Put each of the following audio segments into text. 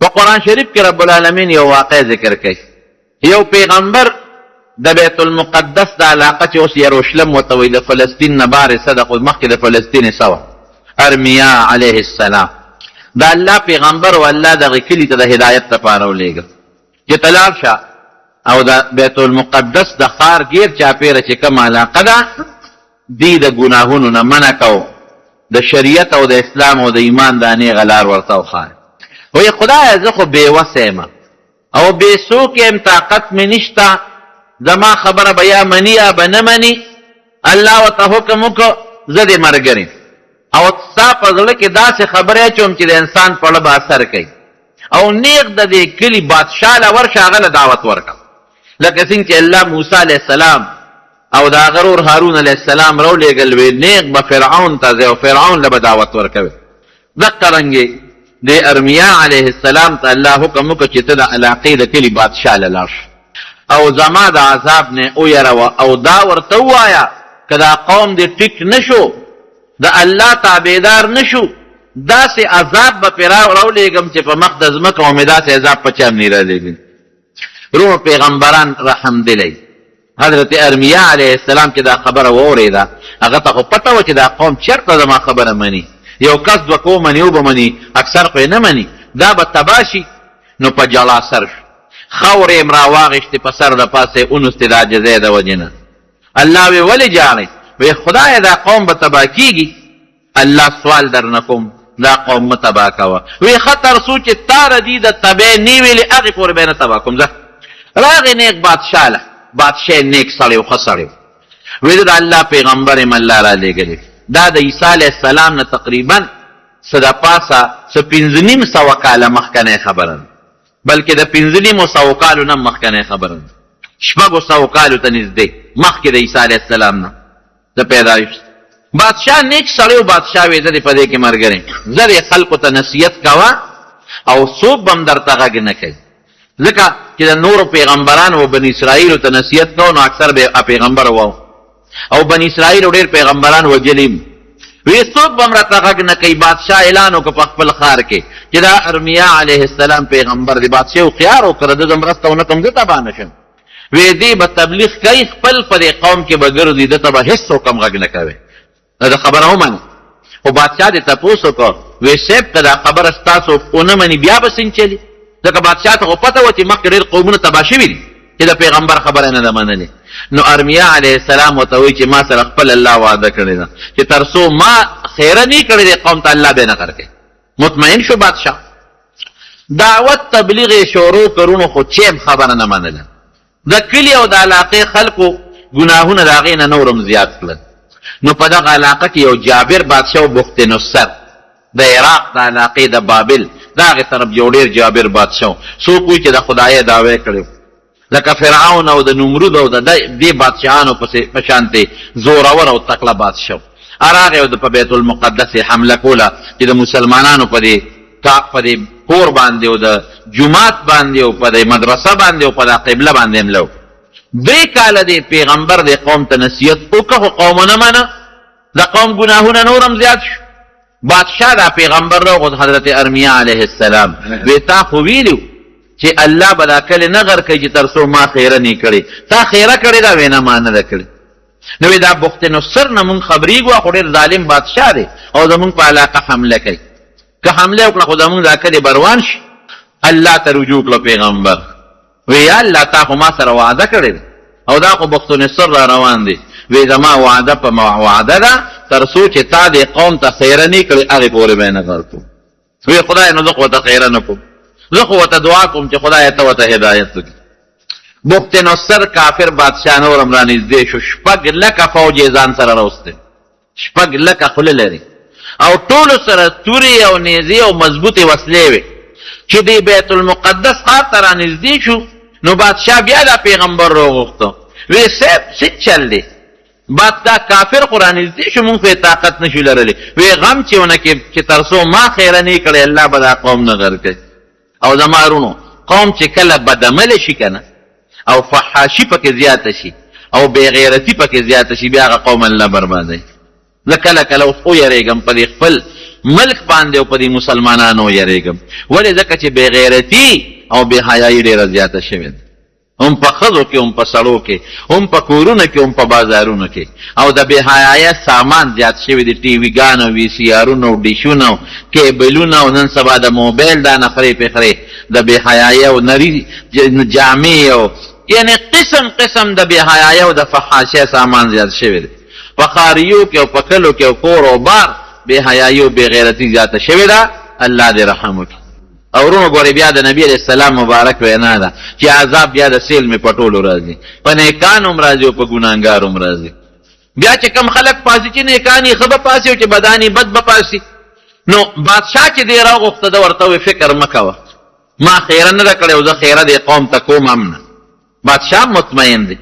په قرآن شریف کې رب العالمین یو واقع ذکر کوي. یو پیغمبر د بیت المقدس د علاقه چې اوس یروشلم ورته وایي د فلسطین نه بارسه د مخکې د فلسطین سوه ارمیا علیه السلام د الله پیغمبر و الله دغه کلي ته د هدایت لپاره ولېږه چې ته لاړ شه او د بیت المقدس د ښار ګیر چاپېره چې کومه علاقه ده دی د ګناهونو نه منع کو د شریعت او د اسلام او د ایمان د نیغه لار ورته وښایه. وایي خدایه زه خو بېوسه یم او بېڅوک یم طاقت مې نشته زما خبره به یا مني یا به نه مني الله ورته حکم وکړه زه دې ملګری او ستا په زړه کې داسې خبرې اچوم چې د انسان په زړه به اثر کوي او نیغ د دې کلي بادشاه له ورشه هغه له دعوت ورکړه لکه څنګه چې الله موسی علیه السلام او د هغه ورور هارون علیه السلام راولېږل وی نیغ به فرعون ته ځي او فرعون له به دعوت ورکوي. دقرنګې د ارمیا علیه السلام ته الله حکم وکړه چې ته د علاقې د کلي بادشاه له لاړ شه او زما د عذاب نه ویروه او دا ورته ووایه که دا قوم دې ټیک نه شو د الله تابعدار نه شو داسې عذاب به پرې راولېږم چې په مخ د ځمکه او مې داسې عذاب په چا هم نه رالیږي. رومو پیغمبران رحم دلی حضرت ارمیا علیه السلام چې دا خبره واورېده هغه ته خو پته وه چې دا قوم چېرته زما خبره مني یو کس دوه کو مني او به مني اکثر خو یې نه مني دا به تباه شي. نو په جلا سر شو خاورې یم راواغېښتې په سر د پاسه یې اونوستې د عاجزۍ د وجې نه. الله وی ولې جاړئ؟ وی خدایه دا قوم به تباه کېږي. الله سوال در نه کوم دا قوم مه تباه کوه. وی ښه تر څو چې تا ردي د تباه نه ویلې هغې پورې به یې نه تباه کوم. زه راغې نیک بادشاه له بادشاه نیک سړی و ښه سړی و وی د الله پیغمبر یم الله را لېږلی دا د عیسی علیه السلام نه تقریبا څه د پاسه څه 5,500 کاله مخکنی خبره ده بلکې د 5,500 کالو نه مخکنی خبره ده 600 کالو ته نږدې مخکې د عیسی علیه السلام نه د پیدایښت بادشاه نیک سړی و بادشاه وی زه دې په دې کې ملګری زه دې خلکو ته نصیحت کوه او څوک به هم درته غږ نه کوي ځکه چې د نورو پیغمبرانو و بني اسرائیلو ته نصیحت کوو نو اکثر به پیغمبر وو او بني اسرائیلو ډېر پیغمبران وجلي وی څوک به هم راته غږ نه کوي. بادشاه اعلان وکړه په خپل ښار کې چې دا ارمیا علیه السلام پیغمبر دی. بادشاه هوښیار وکړه د ده مرسته ونه کړم زه تباه نه شم. وی دی به تبلیغ کوي خپل په دې قوم کې به ګرځي ده ته به هېڅوک هم غږ نه کوي دا خبره ومنه. خو بادشاه دې تپوس وکړه وی صاحب که دا خبره ستاسو ونه مني بیا به څنګه چلي ځکه بادشاه ته خو پته وه چې مخکې ډېر قومونه تباه شوي دي چې د پیغمبر خبره نه ده منلې. نو ارمیا علیه السلام ورته وایي چې ما سره خپل الله وعده کړې ده چې تر څو ما خیره نه کړې دی قوم ته الله به نه کړ کوي. مطمئن شو بادشاه. دعوت تبلیغ یې شروع کړو خو چیم خبره نه منله. د کلي او د علاقې خلکو ګناهونه د هغې نه نورم زیات کړل. نو په دغه علاقه کې یو جابر بادشاه و بخت نصر د عراق د علاقې د بابل د هغې طرف یو ډېر جابر بادشاه څوک وایي چې د خدایۍ دعوی کړی لکه فرعون او د نمرود او د دې بادشاهانو په شانتې زورور او تکړه بادشاه راغی او په بیت المقدس یې حمله کوله چې د مسلمانانو په دې کور باندې او د جومات باندې او په دې مدرسه باندې او په د قبله باندې حمله وکړه. 2 کاله د پیغمبر د قوم ته نصیحت وکړه خو قوم ونه منه. د قوم ګناهونه نورم زیات شو. بادشاه دا پیغمبر راوغوت حضرت ارمیا علیه السلام وی تا خو ویلو چې الله به دا کلي نه غر کوي چې تر څو ما خیره نه کړې تا خیره کړې دا وی نه ما نه ده کړې. نو وی دا بخت نصر نه مونږ خبرېږو خو ډېر ظالم بادشاه دی او زمونږ په علاقه حمله کوي. که حمله وکړه خو زمونږ دا کلي بروان شي. الله ته رجوع کړه پیغمبر وی یا الله تا خو ما سره وعده کړې ده او دا خو بخت نصر را روان دی وی زما وعده په وعده ده تر څو چې تا دې قوم ته خیره نه کړې هغې پورې به یې نه غر کوم. وی خدای نو زه خو ورته خیره نه کوم زه خو ورته دعا کوم چې خدای ته ورته هدایت وکړي. بخت نصر کافر بادشاه نورم را نږدې شو 6 لکه فوج یې ځان سره راوستی 6 لکه خوله لري او ټولو سره تورې او نیزې او مضبوطې وسلې وې چې دې بیت المقدس ښار ته را نږدې شو نو بادشاه بیا دا پیغمبر راوغوښته وی صاحب څه چل دی بعد دا کافر خو را نږدې شو مونږ پرې طاقت نه شو لرلی وی غم چې ونه کې چې تر څو ما خیره نه کړې الله به دا قوم نه غر کوي. او زما رونو قوم چې کله بدعمله شي که نه او فحاشي پکې زیاته شي او بېغیرتي پکې زیاته شي بیا هغه قوم الله بربادوي. زه کله کله اوس ویرېږم په دې خپل ملک باندې او په دې مسلمانانو یریږم. ولې؟ ځکه چې بې غیرتي او بې حیایي ډېره زیاته شوې ده، هم په ښځو کې، هم په سړو کې، هم په کورونو کې، هم په بازارونو کې. او د بې حیایه سامان زیات شوی دی، ټي ویګان او وي سي آرونه او ډیشونه او کیبلونه او نن سبا د موبایل دا نخرې پخرې د بې حیایه او نري جامې او یعنې قسم قسم د بې حیایه او د فحاشۍ سامان زیات شوی دی. په ښاریو کې او په کلو کې او کور او بار بې حیایي او بې غیرتي زیاته شوې ده. الله دې رحم وکړي. او ورونو ګورې بیا د نبي علیه السلام مبارک وینا ده چې عذاب بیا د سیل مې په ټولو راځي، په نیکانو هم راځي او په ګناهګارو هم راځي. بیا چې کم خلک پاسي چې نیکان یې ښه به پاسي او چې بدان یې بد به پاسي. نو بادشاه چې دی راغوښته ده ورته وویل فکر مه کوه، ما خیره نه ده کړې او زه خیره دې قوم ته کوم هم نه. بادشاه مطمئن دی.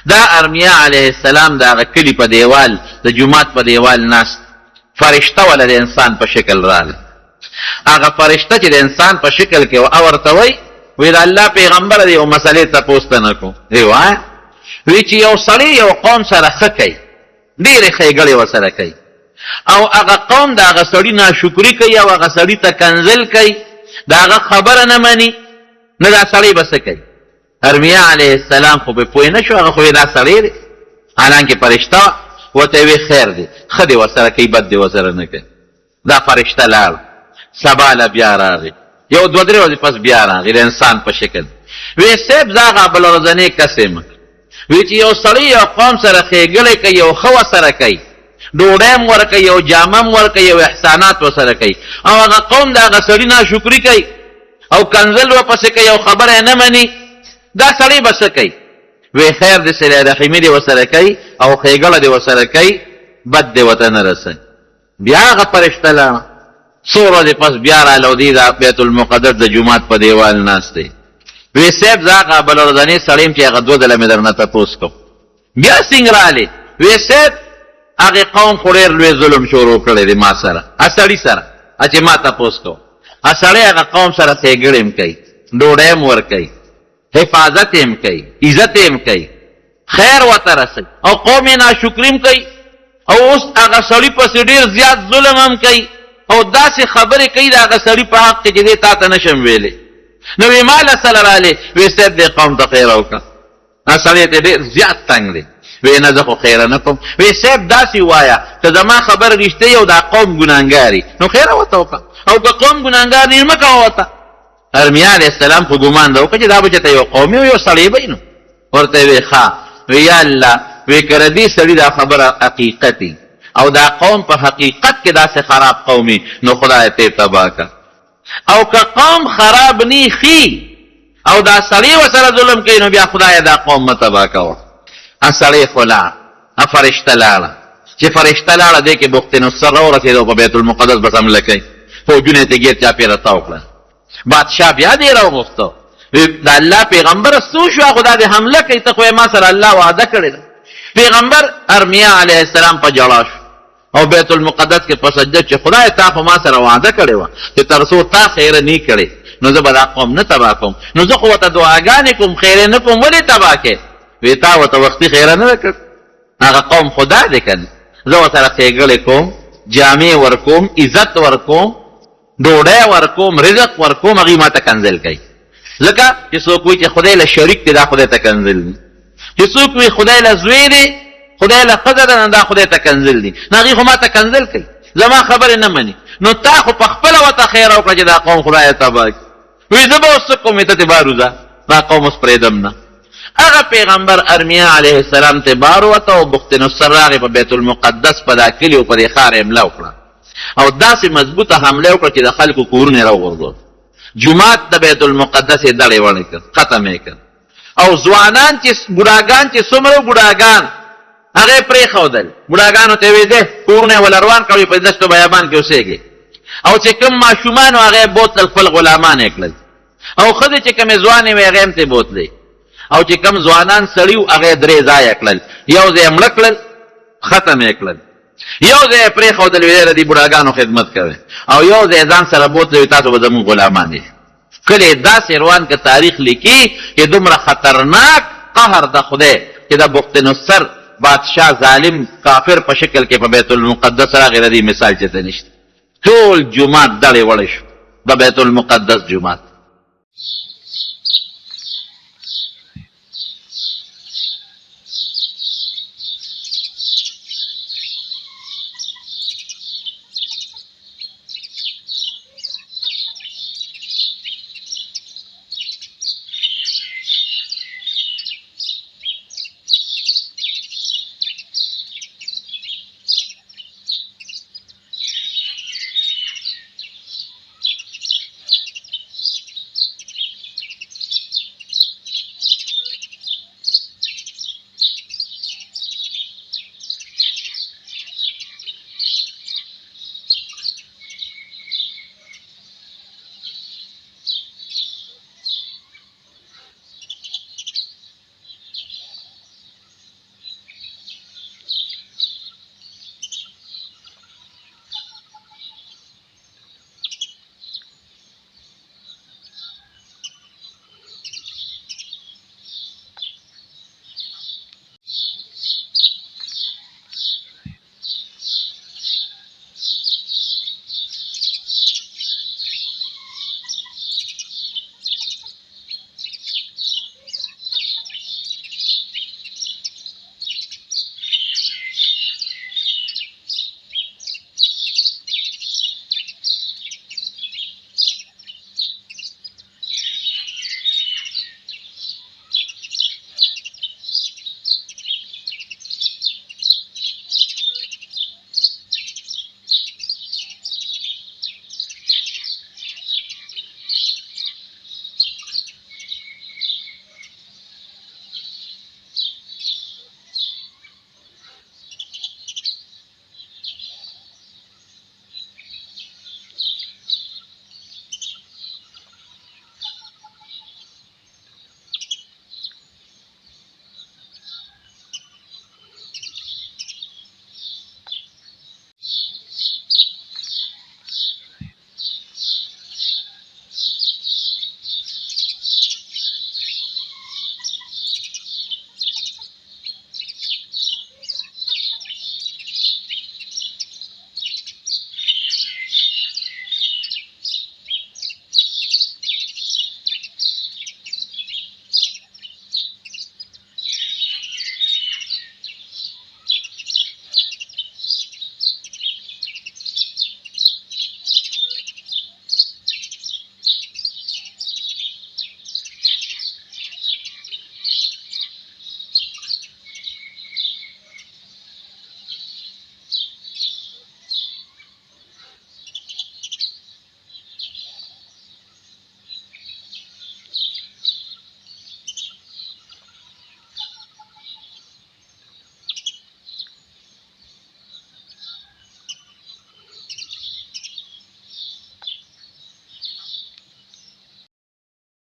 دا ارمیا علیه السلام د هغه کلي په دیوال د جومات په دیوال ناست، فرشته وله د انسان په شکل راغله. هغه فرشته چې د انسان په شکل کې او ورته وی د الله پیغمبر دی یو مسلې تپوس ته نه کوم. وی چې یو سړی یو قوم سره ښه کوي، ډېرې ښېګړې ورسره کوي، او هغه قوم د هغه سړي ناشکري کوي او هغه سړي ته کنځل کوي، د هغه خبره نه مني، نه دا سړی به څه کوي. ارمیا علیه السلام خو به پوه نه شو، هغه خو دا سړی دی، حالانکې فرشته ورته وی خیر دی، ښه دی ورسره کوي، بد دی ورسره نه کوي. دا فرشته لاړ، سبا له بیا راغی، یو دوه درې ورځې پس بیا راغی د انسان په شکل. وی صاحب زه هغه بله ورځنۍ کس یم. وی چې یو سړی یو قوم سره ښېګړې کوي، یو ښه ورسره کوي، ډوډۍ هم ورکوي، یو جامه هم ورکوي، یو احسانات ورسره کوي، او هغه قوم د هغه سړي ناشکري کوي او کنځل ورپسې کوي او خبره یې نه مني، دا سړی به څه کوي؟ وی خیر د صلې رحمي دې ورسره کوي او ښېګړه دې ورسره کوي، بد دې ورته نه رسوي. بیا هغه فرشته لاړه، څو ورځې پس بیا راله او دی د بیت المقدس د جومات په دیوال ناست دی. وی صاحب زه هغه بله ورځنۍ سړی یم چې هغه دوه ځله مې درنه تپوس کوم. بیا څنګه رالې؟ وی صاحب هغې قوم خو ډېر لوی ظلم شروع کړی دی ما سره، سړي سره چې ما تپوس کوم. سړی هغه قوم سره ښېګړې هم کوي، ډوډۍ هم ورکوي، حفاظت یې هم کوي، عزت یې هم کوي، خیر ورته رسوي، او قوم یې ناشکري هم کوي، او اوس هغه سړي پسې ډېر زیات ظلم هم کوي او داسې خبرې کوي د هغه سړي په حق کې چې دی تا ته نشم ویلی. نو وی ما له سره رالې؟ وی صاحب دې قوم ته خیره وکړه. سړی ته ډېر زیات تنګ دی. وی نه زه خو خیره نه کوم. وی صاحب داسې وایه که زما خبره رښتیا او دا قوم ګناهګار نو خیره ورته وکړه، او که قوم ګناهګار نه مه کوه ورته. ارمیا علیه السلام خو ګمان ده وکړه چې دا به چېرته یو قوم یو سړی به نو ورته وی ښه. وی یا الله، وی که د دې سړي دا خبره حقیقت او دا قوم په حقیقت کې داسې خراب قومي نو خدای ته تباه کړه، او که قوم خراب نی خي او دا سړی ورسره ظلم کوي نو بیا خدای دا قوم مه تباه کوه. سړی خو لاړ، فرشته لاړه، چې فرشته لاړه دی کې بخت نصر راورسېد په بیت المقدس بس حمله کوي، فوجونه یې ته ګیر چاپېره تاو کړه. بادشاه بیا دې راوغوښته، د الله پیغمبره څو شوه خو دا دې حمله کوي، ته خو ما سره الله وعده کړې ده. پیغمبر ارمیا علیه السلام په ژړا شو او بیت المقدس کې په سجده چې خدای تا خو ما سره وعده کړې وه چې تر څو تا خیره نه کړې نو زه به دا قوم نه تباه کوم، نو زه خو ورته دعاګانې کوم، خیرې نه کوم، ولې تباه کې؟ وی تا ورته وختي خیره نه ده کړ، هغه قوم خدا دی که نه، زه ورسره ښېګړې کوم، جامې ورکوم، عزت ورکوم، ډوډۍ ورکوم، رزق ورکوم، هغوی ما ته کنځل کوي. ځکه چې څوک وایي چې خدای له شریک دی دا خدای ته کنځل دی، چې څوک وایي خدای له زوی دی، خدای له ښځه ده دا خدای ته کنځل دي، نو هغوی خو ما ته کنځل کوي، زما خبرې نه مني. نو تا خو په خپله ورته خیره وکړه چې دا قوم خدای تباه کړي. وایي زه به اوس څه کوم، ته تې بار وځه، دا قوم اوس پرېږدم نه. هغه پیغمبر ارمیا علیه السلام ته بار ووته او بخت نصر راغې په بیت المقدس په دا کلي او په دې ښار حمله وکړه او داسې مضبوطه حمله وکړه چې د خلکو کورونه یې راوغورځول، جومات د بیت المقدس یې دړې وړې کړ، ختم یې کړ، او ځوانان چې بوډاګان چې څومره بوډاګان هغه پرېښودل، بوډاګانو ته ویې دی کورونه یې ول روان کړئ په دشت و بیابان کې اوسېږئ، او چې کوم ماشومان و هغه یې بوتلل، خپل غلامان یې کړل، او ښځې چې کومې ځوانې وې هغه یې هم ترې بوتلې، او چې کوم ځوانان سړي و هغه یې درې ځایه کړل، یو ځای یې مړه کړل، ختم یې کړل، یو ځای یې پرېښودل ویې د دې بوډاګانو خدمت کوئ، او یو ځای یې ځان سره بوتلې تاسو به زموږ غلامان یې. کله یې داسې روان که تاریخ لیکي چې دومره خطرناک قهر د خدای چې د بخت نصر بادشاه ظالم کافر په شکل کې په بیت المقدس راغی، د دې مثال چېرته نشته. ټول جومات دړې وړې شو د بیت المقدس جومات.